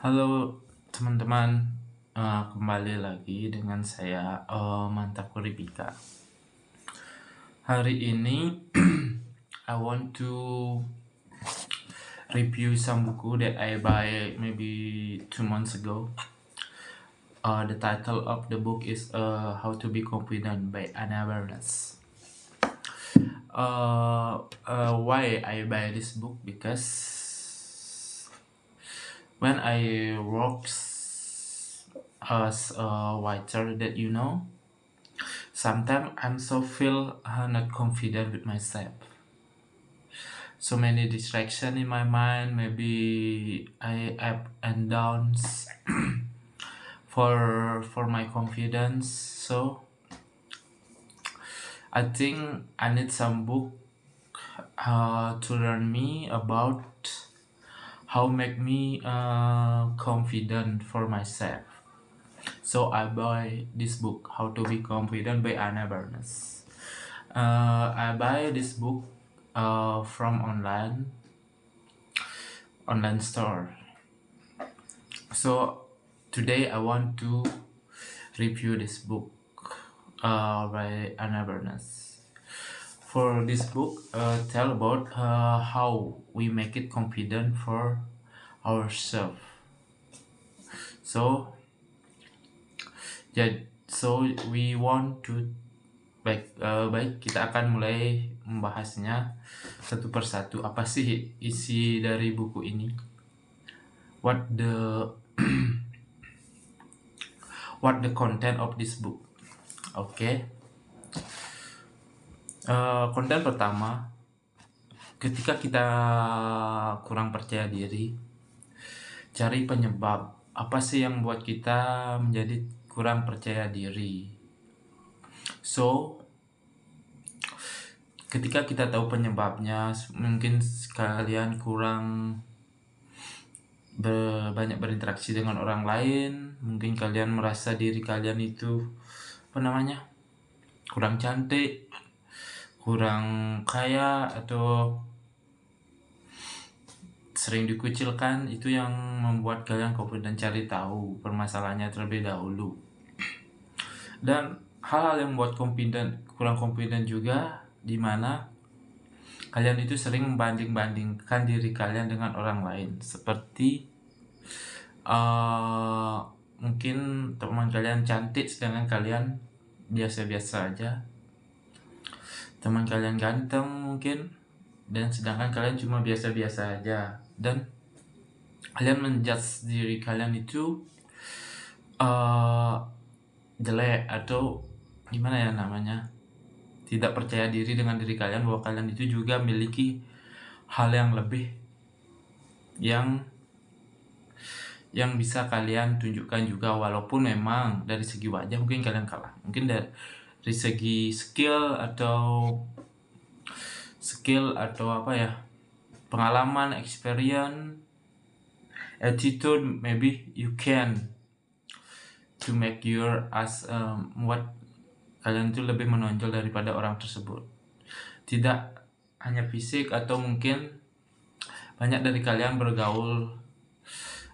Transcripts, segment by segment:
Halo teman-teman, kembali lagi dengan saya Mantap Kuripika. Hari ini I want to review some buku that I buy maybe 2 months ago. The title of the book is How to Be Confident by Anna Bernas. Why I buy this book? Because when I work as a writer, that sometimes I'm so feel not confident with myself. So many distraction in my mind. Maybe I up and downs for my confidence. So I think I need some book to learn me about how make me confident for myself. So I buy this book, How to Be Confident by Anna Bernas. I buy this book from online store. So today I want to review this book by Anna Bernas. For this book, tell about how we make it confident for ourselves. So we want to baik kita akan mulai membahasnya satu persatu. Apa sih isi dari buku ini? What the content of this book? Oke. Konten pertama, ketika kita kurang percaya diri, cari penyebab. Apa sih yang buat kita menjadi kurang percaya diri? So, ketika kita tahu penyebabnya, mungkin kalian kurang banyak berinteraksi dengan orang lain, mungkin kalian merasa diri kalian itu kurang cantik, kurang kaya, atau sering dikucilkan. Itu yang membuat kalian confident. Cari tahu permasalahannya terlebih dahulu. Dan hal-hal yang membuat kurang confident juga, dimana kalian itu sering membanding-bandingkan diri kalian dengan orang lain. Seperti mungkin teman kalian cantik sedangkan kalian biasa-biasa aja, teman kalian ganteng mungkin dan sedangkan kalian cuma biasa-biasa aja, dan kalian menjudge diri kalian itu jelek, atau gimana ya namanya, tidak percaya diri dengan diri kalian, bahwa kalian itu juga memiliki hal yang lebih yang bisa kalian tunjukkan juga, walaupun memang dari segi wajah mungkin kalian kalah, mungkin dari segi skill atau pengalaman, experience, attitude, maybe you can to make your what kalian itu lebih menonjol daripada orang tersebut. Tidak hanya fisik, atau mungkin banyak dari kalian bergaul,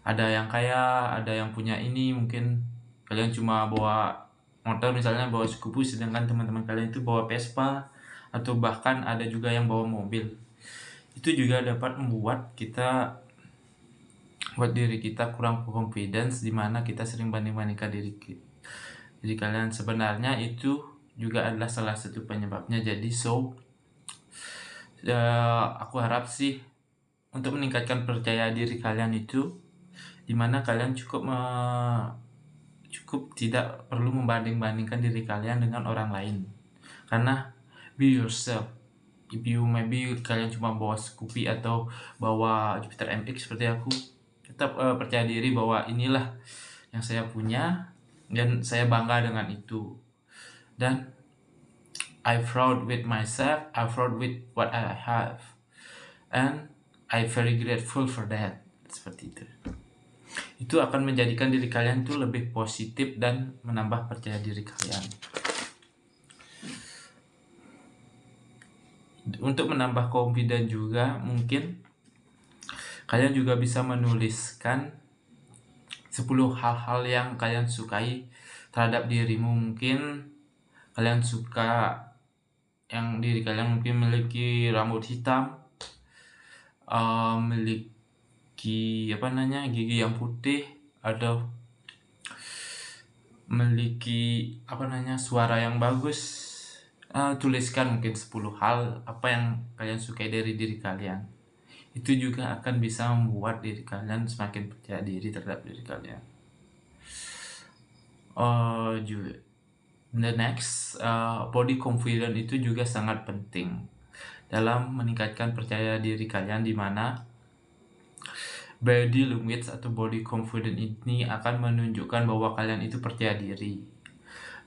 ada yang kaya, ada yang punya ini, mungkin kalian cuma bawa motor, misalnya bawa Scoopy, sedangkan teman-teman kalian itu bawa Vespa, atau bahkan ada juga yang bawa mobil. Itu juga dapat membuat diri kita kurang confidence, dimana kita sering banding-bandingkan diri kalian. Sebenarnya itu juga adalah salah satu penyebabnya. Jadi aku harap sih untuk meningkatkan percaya diri kalian itu, dimana kalian cukup tidak perlu membanding-bandingkan diri kalian dengan orang lain. Karena be yourself. If you maybe kalian cuma bawa Scoopy atau bawa Jupiter MX seperti aku, tetap percaya diri bahwa inilah yang saya punya dan saya bangga dengan itu. Dan I proud with myself, I proud with what I have, and I very grateful for that. Seperti itu. Itu akan menjadikan diri kalian tuh lebih positif dan menambah percaya diri kalian. Untuk menambah confident juga, mungkin kalian juga bisa menuliskan 10 hal-hal yang kalian sukai terhadap dirimu. Mungkin kalian suka yang diri kalian mungkin memiliki rambut hitam, memiliki gigi yang putih, atau memiliki suara yang bagus. Tuliskan mungkin 10 hal apa yang kalian sukai dari diri kalian. Itu juga akan bisa membuat diri kalian semakin percaya diri terhadap diri kalian. The next, body confidence itu juga sangat penting dalam meningkatkan percaya diri kalian, di mana body language atau body confidence ini akan menunjukkan bahwa kalian itu percaya diri,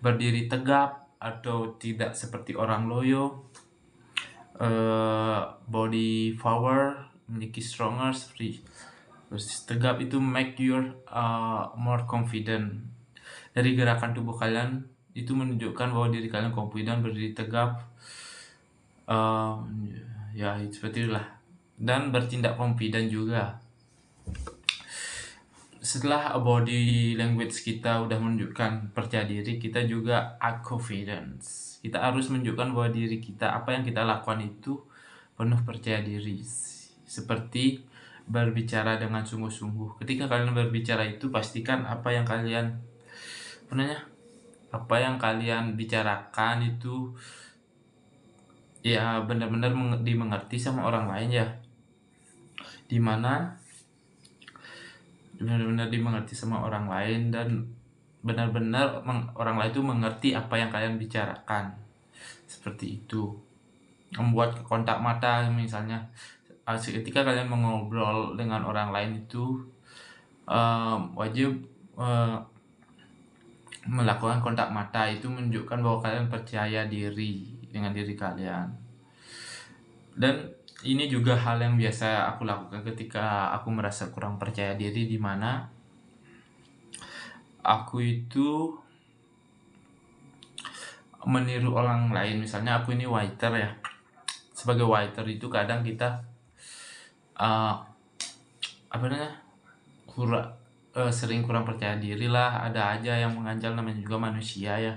berdiri tegap atau tidak seperti orang loyo, body power, memiliki stronger, seperti tegap itu make you more confident. Dari gerakan tubuh kalian itu menunjukkan bahwa diri kalian confident, berdiri tegap, ya seperti itulah, dan bertindak confident juga. Setelah body language kita udah menunjukkan percaya diri, kita juga act confidence. Kita harus menunjukkan bahwa diri kita, apa yang kita lakukan itu penuh percaya diri. Seperti berbicara dengan sungguh-sungguh. Ketika kalian berbicara itu, pastikan apa yang kalian bicarakan itu ya benar-benar dimengerti sama orang lain ya. Dimana benar-benar dimengerti sama orang lain, dan benar-benar orang lain itu mengerti apa yang kalian bicarakan. Seperti itu. Membuat kontak mata misalnya. Ketika kalian mengobrol dengan orang lain itu wajib melakukan kontak mata. Itu menunjukkan bahwa kalian percaya diri dengan diri kalian. Dan ini juga hal yang biasa aku lakukan ketika aku merasa kurang percaya diri, di mana aku itu meniru orang lain. Misalnya aku ini waiter ya. Sebagai waiter itu kadang kita sering kurang percaya diri lah. Ada aja yang menganjal, namanya juga manusia ya.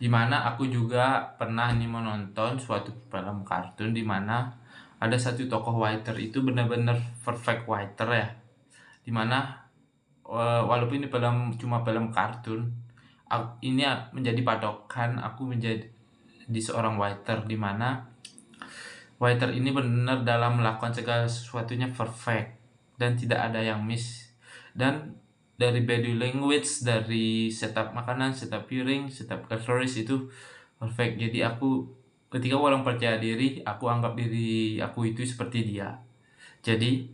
Dimana aku juga pernah menonton suatu film kartun, dimana ada satu tokoh waiter itu benar-benar perfect waiter ya, dimana walaupun ini cuma film kartun, ini menjadi patokan aku menjadi seorang waiter, dimana waiter ini benar dalam melakukan segala sesuatunya perfect dan tidak ada yang miss. Dan dari body language, dari setup makanan, setup piring, setup cutlery itu perfect. Jadi ketika orang percaya diri, aku anggap diri aku itu seperti dia. Jadi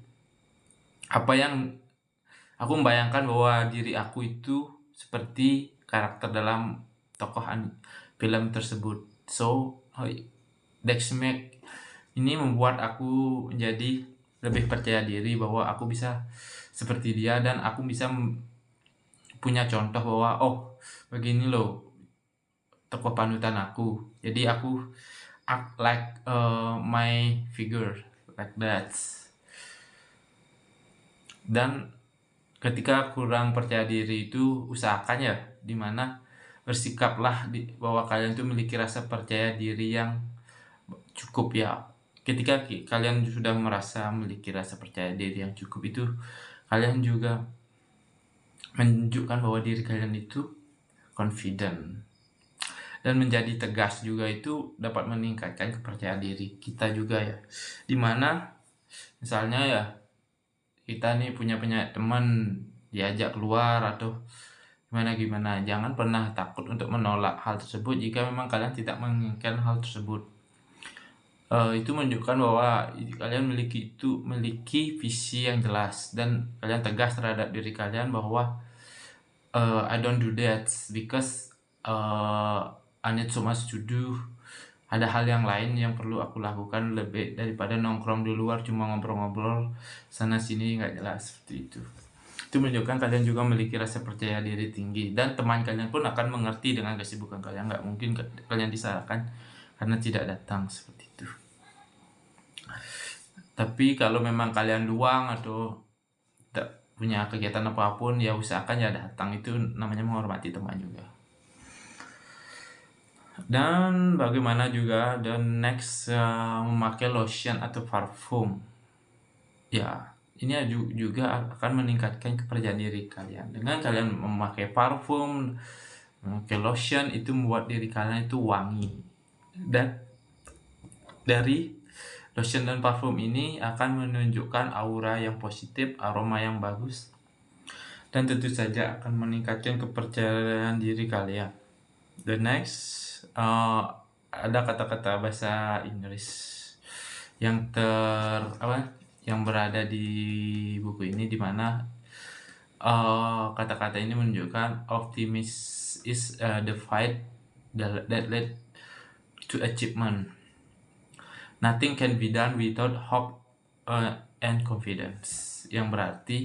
aku membayangkan bahwa diri aku itu seperti karakter dalam tokoh film tersebut. So ini membuat aku menjadi lebih percaya diri bahwa aku bisa seperti dia, dan aku bisa punya contoh bahwa begini loh tokoh panutan aku. Jadi aku act like my figure like that. Dan ketika kurang percaya diri itu, usahakan ya, dimana bersikaplah bahwa kalian itu memiliki rasa percaya diri yang cukup ya. Ketika kalian sudah merasa memiliki rasa percaya diri yang cukup, itu kalian juga menunjukkan bahwa diri kalian itu confident. Dan menjadi tegas juga itu dapat meningkatkan kepercayaan diri kita juga ya. Dimana misalnya ya, kita nih punya teman, diajak keluar atau gimana, jangan pernah takut untuk menolak hal tersebut jika memang kalian tidak menginginkan hal tersebut. Itu menunjukkan bahwa kalian memiliki visi yang jelas, dan kalian tegas terhadap diri kalian bahwa I don't do that because I need so much to do. Ada hal yang lain yang perlu aku lakukan lebih daripada nongkrong di luar cuma ngobrol-ngobrol sana sini nggak jelas, seperti itu. Itu menunjukkan kalian juga memiliki rasa percaya diri tinggi, dan teman kalian pun akan mengerti dengan kesibukan kalian. Nggak mungkin kalian disalahkan karena tidak datang, seperti itu. Tapi kalau memang kalian luang atau punya kegiatan apapun ya usahakan ya datang, itu namanya menghormati teman juga. Dan bagaimana juga dan next memakai lotion atau parfum. Ya, ini juga akan meningkatkan kepercayaan diri kalian. Dengan kalian memakai parfum, memakai lotion itu membuat diri kalian itu wangi. Dan dari lotion dan parfum ini akan menunjukkan aura yang positif, aroma yang bagus, dan tentu saja akan meningkatkan kepercayaan diri kalian. The next, ada kata-kata bahasa Inggris yang yang berada di buku ini, di mana kata-kata ini menunjukkan optimism is the fight that led to achievement. Nothing can be done without hope and confidence. Yang berarti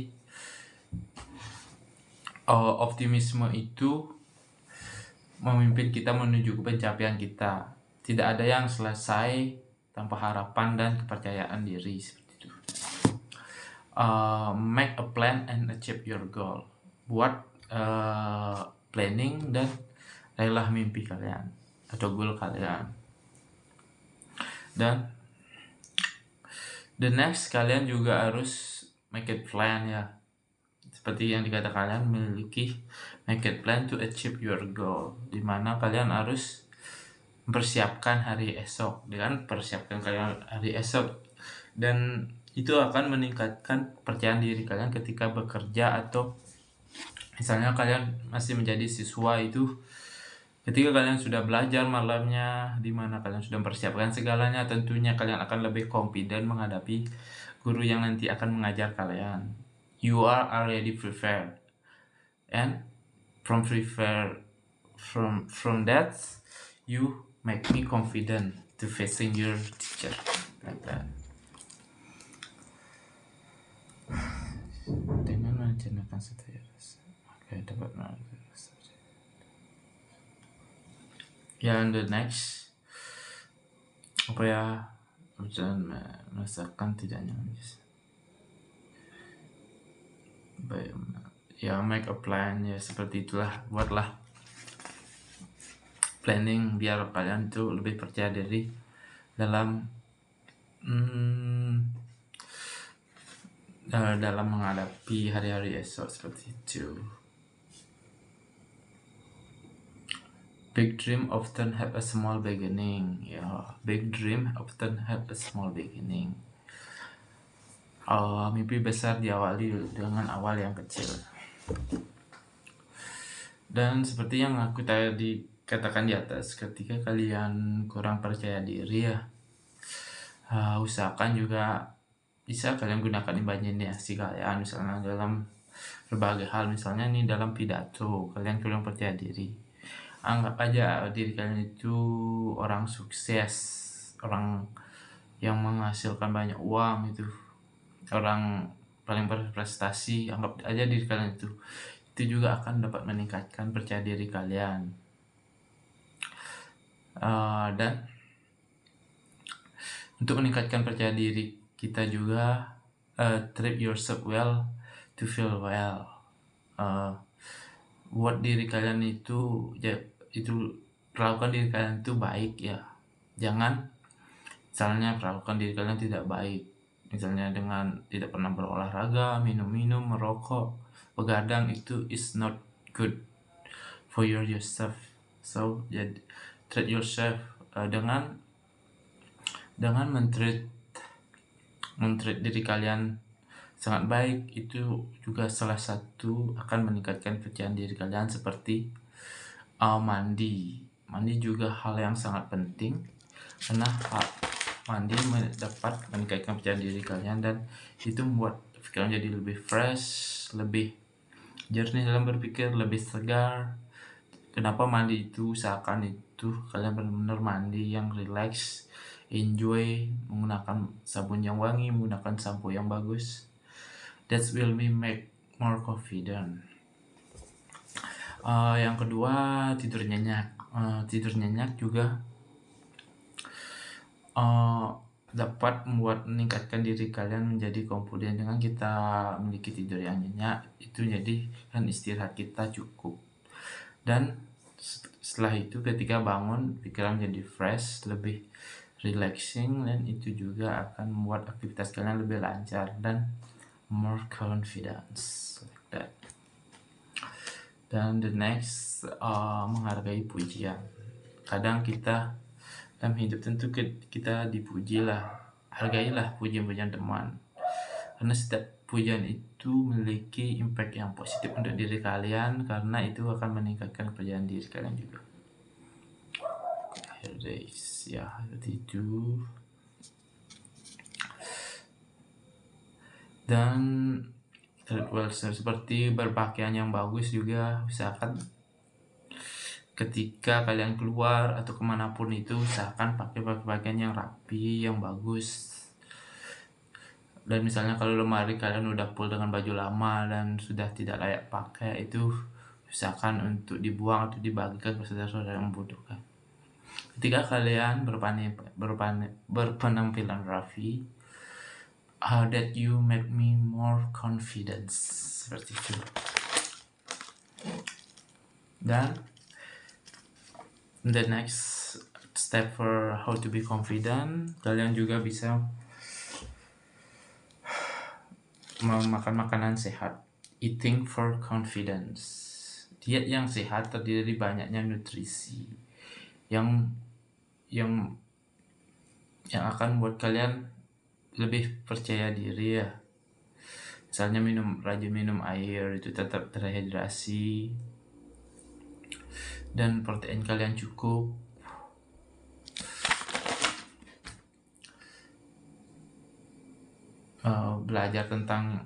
optimisme itu memimpin kita menuju ke pencapaian kita. Tidak ada yang selesai tanpa harapan dan kepercayaan diri, seperti itu. Make a plan and achieve your goal. Buat planning dan raihlah mimpi kalian atau goal kalian. Dan the next, kalian juga harus make a plan ya. Seperti yang dikatakan, kalian memiliki make a plan to achieve your goal, dimana kalian harus mempersiapkan hari esok dengan persiapkan kalian hari esok, dan itu akan meningkatkan kepercayaan diri kalian ketika bekerja, atau misalnya kalian masih menjadi siswa, itu ketika kalian sudah belajar malamnya, dimana kalian sudah mempersiapkan segalanya, tentunya kalian akan lebih confident menghadapi guru yang nanti akan mengajar kalian. You are already prepared, and from that you make me confident to facing your teacher, like that. Dengan merencanakan setiap dapat ya. And the next, apa ya, merasakan tidak nyaman ya, make a plan ya, seperti itulah. Buatlah planning biar kalian tuh lebih percaya diri dalam dalam menghadapi hari-hari esok, seperti itu. Big dream often have a small beginning. Ya, big dream often have a small beginning. Mimpi besar diawali dengan awal yang kecil. Dan seperti yang aku tadi katakan di atas, ketika kalian kurang percaya diri ya, usahakan juga bisa kalian gunakan imajinasi kalian, misalnya dalam berbagai hal. Misalnya nih, dalam pidato kalian kurang percaya diri, anggap aja diri kalian itu orang sukses, orang yang menghasilkan banyak uang, itu orang paling berprestasi. Anggap aja diri kalian itu juga akan dapat meningkatkan percaya diri kalian. Dan untuk meningkatkan percaya diri kita juga, treat yourself well to feel well. Buat diri kalian itu perlakukan diri kalian itu baik ya. Jangan misalnya perlakukan diri kalian tidak baik, misalnya dengan tidak pernah berolahraga, minum-minum, merokok, begadang, itu is not good for yourself. So treat yourself dengan mentreat diri kalian sangat baik, itu juga salah satu akan meningkatkan kepercayaan diri kalian. Seperti mandi juga hal yang sangat penting, karena mandi dapat meningkatkan kepercayaan diri kalian, dan itu membuat pikiran jadi lebih fresh, lebih jernih dalam berpikir, lebih segar. Kenapa mandi itu? Usahakan itu kalian benar-benar mandi yang relax, enjoy, menggunakan sabun yang wangi, menggunakan sampo yang bagus. That will make more confident. Yang kedua, tidur nyenyak. Tidur nyenyak juga dapat meningkatkan diri kalian menjadi confident. Dengan kita memiliki tidur yang nyenyak, itu jadi kan istirahat kita cukup. Dan setelah itu ketika bangun, pikiran jadi fresh, lebih relaxing, dan itu juga akan membuat aktivitas kalian lebih lancar dan more confidence like that. Dan the next, menghargai pujian. Kadang kita dalam hidup tentu kita dipuji lah, hargailah pujian-pujian teman, karena setiap pujian itu memiliki impact yang positif untuk diri kalian, karena itu akan meningkatkan kepercayaan diri kalian juga. Here days ya, seperti itu. Dan seperti berpakaian yang bagus juga, usahakan ketika kalian keluar atau kemanapun itu, usahakan pakai pakaian yang rapi, yang bagus. Dan misalnya kalau lemari kalian udah full dengan baju lama dan sudah tidak layak pakai, itu usahakan untuk dibuang atau dibagikan ke saudara-saudara yang membutuhkan. Ketika kalian berpenampilan rapi, that you make me more confidence, seperti itu. Dan the next step for how to be confident, kalian juga bisa makan makanan sehat. Eating for confidence. Diet yang sehat terdiri dari banyaknya nutrisi yang akan buat kalian lebih percaya diri ya. Misalnya rajin minum air, itu tetap terhidrasi, dan protein kalian cukup. Belajar tentang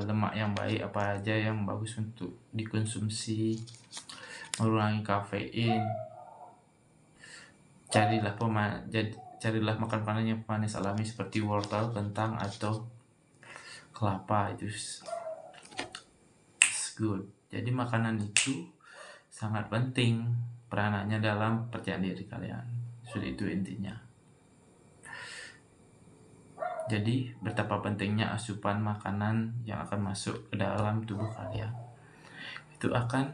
lemak yang baik, apa aja yang bagus untuk dikonsumsi, mengurangi kafein, carilah makan makanan yang manis alami seperti wortel, kentang, atau kelapa. Itu good. Jadi makanan itu sangat penting peranannya dalam percaya diri kalian. Sudah itu intinya. Jadi betapa pentingnya asupan makanan yang akan masuk ke dalam tubuh kalian. Itu akan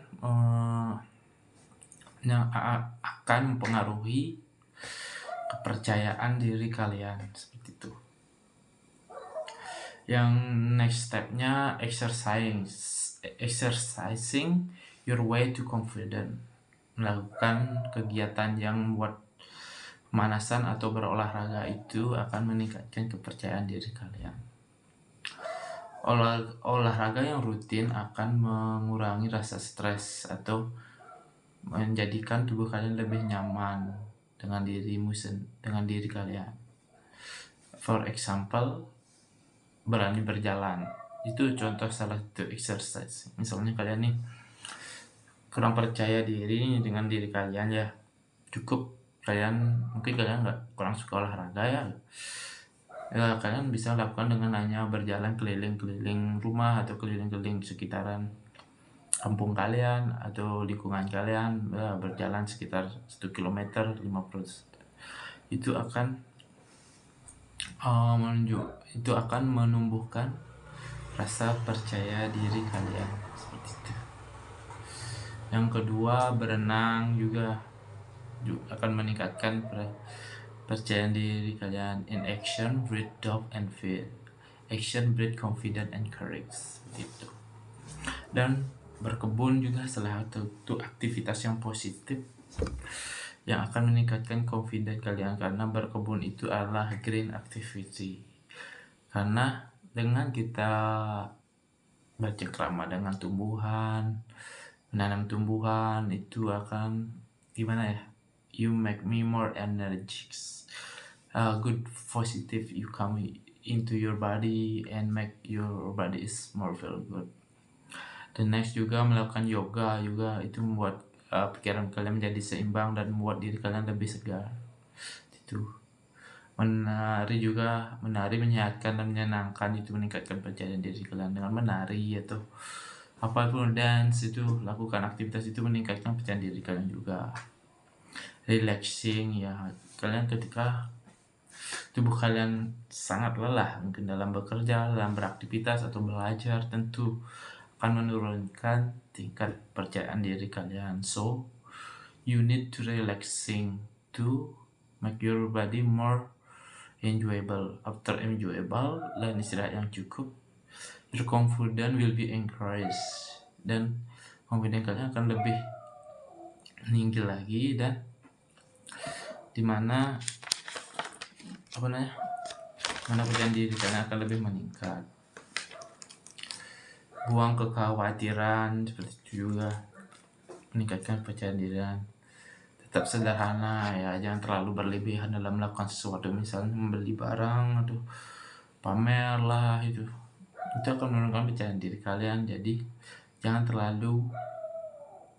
mempengaruhi kepercayaan diri kalian, seperti itu. Yang next stepnya exercising your way to confident. Melakukan kegiatan yang membuat pemanasan atau berolahraga itu akan meningkatkan kepercayaan diri kalian. Olahraga yang rutin akan mengurangi rasa stres atau menjadikan tubuh kalian lebih nyaman dengan diri kalian. For example, berani berjalan. Itu contoh salah satu exercise. Misalnya kalian nih kurang percaya diri dengan diri kalian ya, mungkin kalian kurang suka olahraga ya, kalian bisa lakukan dengan hanya berjalan keliling-keliling rumah atau keliling-keliling sekitaran kampung kalian atau lingkungan kalian, berjalan sekitar 1 km 50. Itu akan menumbuhkan rasa percaya diri kalian, seperti itu. Yang kedua, berenang juga akan meningkatkan percaya diri kalian. In action, breed doubt and fear. Action breed confidence and courage, gitu. Dan berkebun juga salah satu aktivitas yang positif yang akan meningkatkan confidence kalian, karena berkebun itu adalah green activity. Karena dengan kita bercengkrama dengan tumbuhan, menanam tumbuhan, itu akan you make me more energetic. Good positive you come into your body and make your body is more feel good. The next juga melakukan yoga itu membuat pikiran kalian menjadi seimbang dan membuat diri kalian lebih segar. Itu menari menyehatkan dan menyenangkan, itu meningkatkan percaya diri kalian. Dengan menari atau apapun dance, itu lakukan aktivitas itu meningkatkan percaya diri kalian juga. Relaxing ya, kalian ketika tubuh kalian sangat lelah, mungkin dalam bekerja, dalam beraktivitas atau belajar, tentu akan menurunkan tingkat percayaan diri kalian. So, you need to relaxing to make your body more enjoyable. After enjoyable dan istirahat yang cukup, your confidence will be encouraged, dan confidence kalian akan lebih tinggi lagi, dan dimana mana percayaan diri kalian akan lebih meningkat. Buang kekhawatiran, seperti itu juga meningkatkan percayaan diri. Tetap sederhana ya, jangan terlalu berlebihan dalam melakukan sesuatu, misalnya membeli barang atau pamer lah, itu akan menurunkan percayaan diri kalian. Jadi jangan terlalu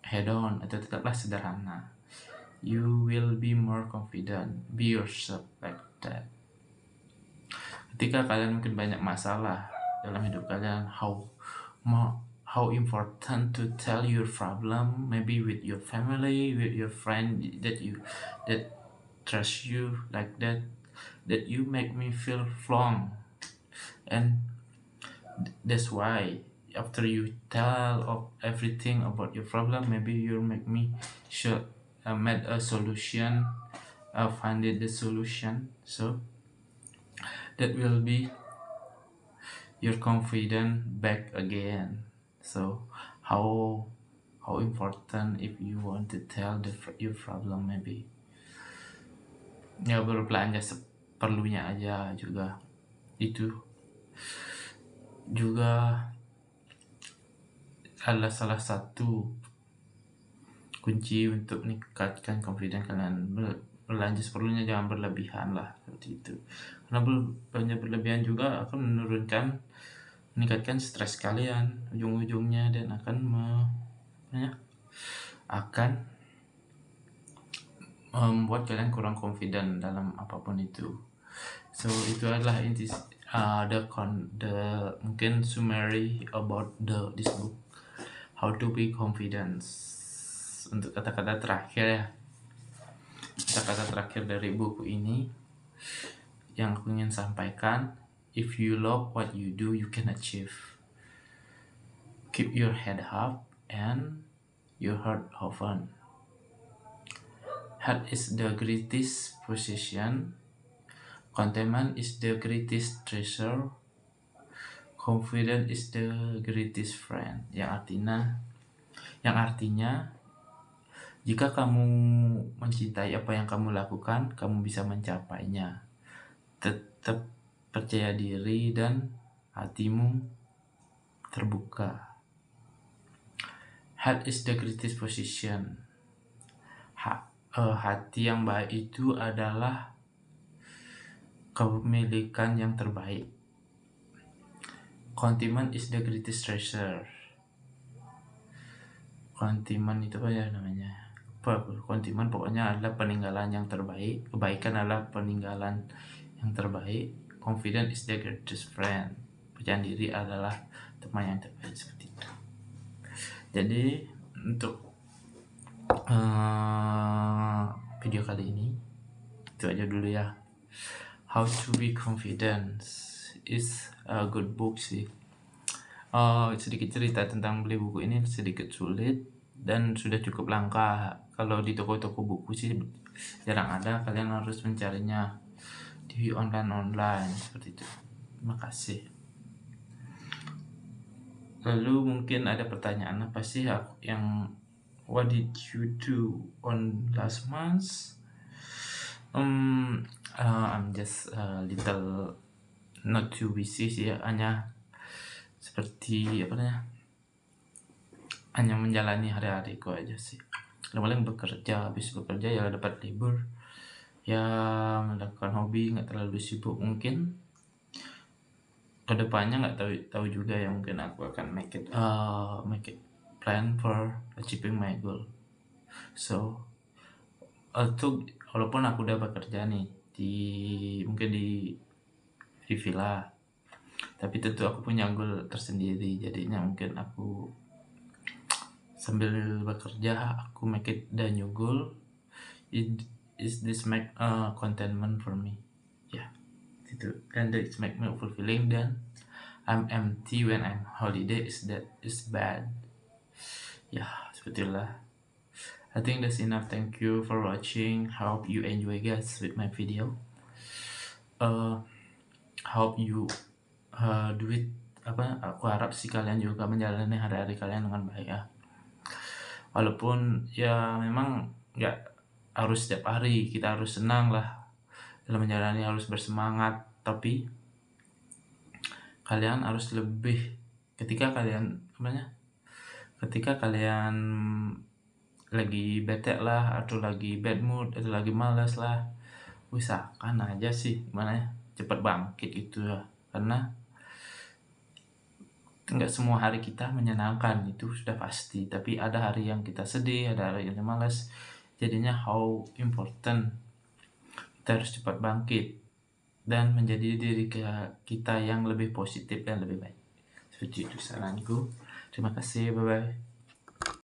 head on, atau tetaplah sederhana. You will be more confident, be yourself like that. Ketika kalian mungkin banyak masalah dalam hidup kalian, how important to tell your problem, maybe with your family, with your friend that trust you like that you make me feel flung. And that's why after you tell of everything about your problem, maybe you make me made a solution, find the solution, so that will be your confidence back again. So how important if you want to tell your problem, maybe ya berbelanja seperlunya aja juga, itu juga adalah salah satu kunci untuk meningkatkan confidence kalian. Belanja seperlunya, jangan berlebihan lah, seperti itu. Karena belanja berlebihan juga akan meningkatkan stres kalian ujung-ujungnya, dan akan membuat kalian kurang confident dalam apapun itu. So itu adalah inti mungkin summary about this book, How to Be Confident. Untuk kata-kata terakhir ya, kata-kata terakhir dari buku ini yang aku ingin sampaikan, if you love what you do, you can achieve. Keep your head up and your heart open. Health is the greatest possession. Contentment is the greatest treasure. Confidence is the greatest friend. Yang artinya jika kamu mencintai apa yang kamu lakukan, kamu bisa mencapainya. Tetap percaya diri dan hatimu terbuka. Health is the greatest possession. Hati yang baik itu adalah kepemilikan yang terbaik. Contentment is the greatest treasure. Contentment itu apa ya namanya? Contentment pokoknya adalah peninggalan yang terbaik. Kebaikan adalah peninggalan yang terbaik. Confidence is the greatest friend. Percaya diri adalah teman yang terbaik, seperti itu. Jadi untuk video kali ini itu aja dulu ya. How to Be Confident is a good book sih. Sedikit cerita tentang beli buku ini, sedikit sulit dan sudah cukup langka. Kalau di toko-toko buku sih jarang ada, kalian harus mencarinya di online seperti itu. Terima kasih. Lalu mungkin ada pertanyaan, apa sih yang what did you do on last month? I'm just a little not too busy sih, hanya seperti hanya menjalani hari-hariku aja sih. Paling bekerja, habis bekerja ya dapat libur, ya melakukan hobi, nggak terlalu sibuk. Mungkin kedepannya nggak tahu juga ya, mungkin aku akan make it plan for achieving my goal. So walaupun aku udah bekerja nih mungkin di villa, tapi tentu aku punya goal tersendiri. Jadinya mungkin aku sambil bekerja aku make it the new goal. Is this make contentment for me? Yeah. gitu. And that make me fulfilling. Dan I'm empty when I'm holiday is bad. Ya, seperti itulah. I think that's enough. Thank you for watching. Hope you enjoy guys with my video. Hope you do it. Aku harap sih kalian juga menjalani hari-hari kalian dengan baik ya. Walaupun ya memang nggak harus setiap hari kita harus senang lah dalam menjalani, harus bersemangat, tapi kalian harus lebih ketika kalian lagi bete lah, atau lagi bad mood, atau lagi malas lah, usahakan aja sih gimana ya cepat bangkit gitu ya, karena nggak semua hari kita menyenangkan, itu sudah pasti, tapi ada hari yang kita sedih, ada hari yang malas. Jadinya how important kita harus cepat bangkit dan menjadi diri kita yang lebih positif dan lebih baik. Seperti itu saranku. Terima kasih, bye bye.